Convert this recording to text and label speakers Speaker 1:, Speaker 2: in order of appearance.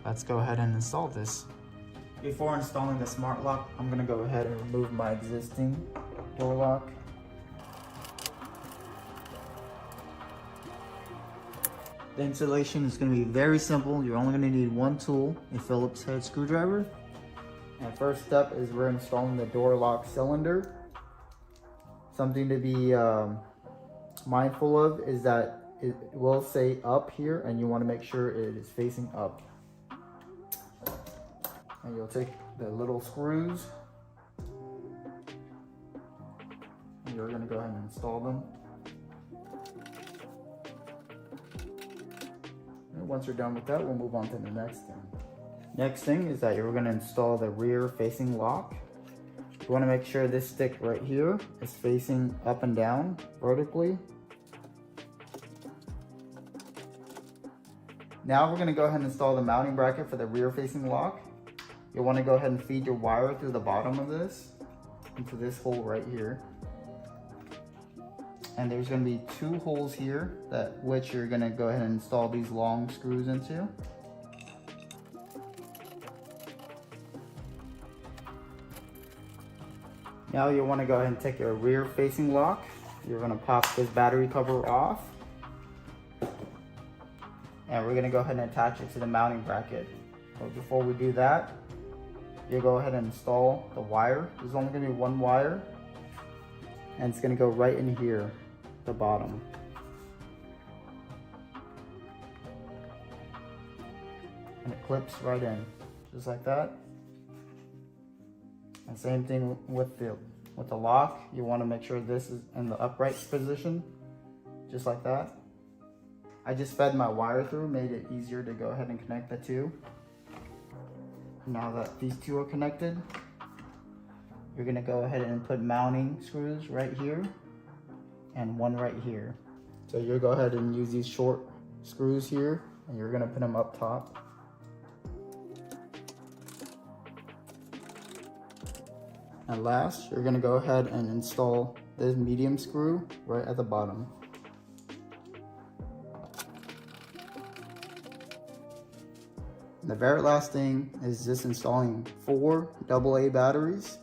Speaker 1: let's go ahead and install this. Before installing the smart lock, I'm gonna go ahead and remove my existing door lock. The installation is going to be very simple. You're only going to need one tool, a Phillips head screwdriver. And first step is we're installing the door lock cylinder. Something to be mindful of is that it will say up here, and you want to make sure it is facing up. And you'll take the little screws, and you're going to go ahead and install them. Once you're done with that, we'll move on to the next thing. Next thing is that you're going to install the rear facing lock. You want to make sure this stick right here is facing up and down vertically. Now we're going to go ahead and install the mounting bracket for the rear facing lock. You'll want to go ahead and feed your wire through the bottom of this into this hole right here. And there's going to be two holes here that which you're going to go ahead and install these long screws into. Now you'll want to go ahead and take your rear facing lock. You're going to pop this battery cover off. And we're going to go ahead and attach it to the mounting bracket. But before we do that, you'll go ahead and install the wire. There's only going to be one wire. And it's going to go right in here. The bottom. And it clips right in, just like that. And same thing with the lock. You want to make sure this is in the upright position, just like that. I just fed my wire through, made it easier to go ahead and connect the two. Now that these two are connected, you're going to go ahead and put mounting screws right here and one right here. So you'll go ahead and use these short screws here, and you're going to put them up top. And last, you're going to go ahead and install this medium screw right at the bottom. And the very last thing is just installing 4 AA batteries.